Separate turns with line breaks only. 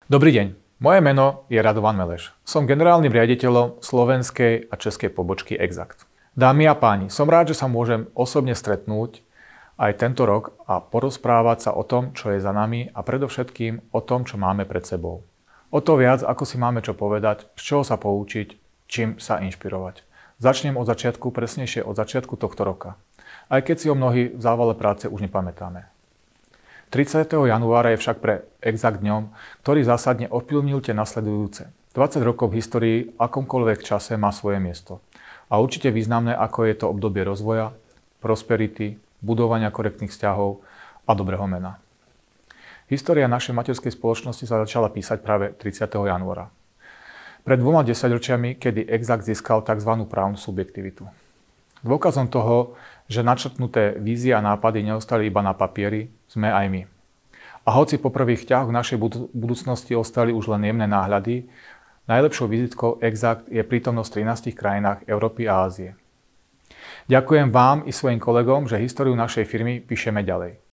Dobrý deň, moje meno je Radovan Meleš. Som generálnym riaditeľom slovenskej a českej pobočky Exact. Dámy a páni, som rád, že sa môžem osobne stretnúť aj tento rok a porozprávať sa o tom, čo je za nami a predovšetkým o tom, čo máme pred sebou. O to viac, ako si máme čo povedať, z čoho sa poučiť, čím sa inšpirovať. Začnem od začiatku, presnejšie od začiatku tohto roka. Aj keď si o mnohí v závale práce už nepamätáme. 30. januára je však pre Exact dňom, ktorý zásadne ovplyvnil tie nasledujúce. 20 rokov v histórii v akomkoľvek čase má svoje miesto. A určite významné, ako je to obdobie rozvoja, prosperity, budovania korektných vzťahov a dobrého mena. História našej materskej spoločnosti sa začala písať práve 30. januára. Pred 2 desaťročiami, kedy Exact získal tzv. Právnu subjektivitu. Dôkazom toho, že načrtnuté vízie a nápady neostali iba na papieri, sme aj my. A hoci po prvých ťahoch našej budúcnosti ostali už len jemné náhľady, najlepšou vizitkou Exact je prítomnosť v 13 krajinách Európy a Ázie. Ďakujem vám i svojim kolegom, že históriu našej firmy píšeme ďalej.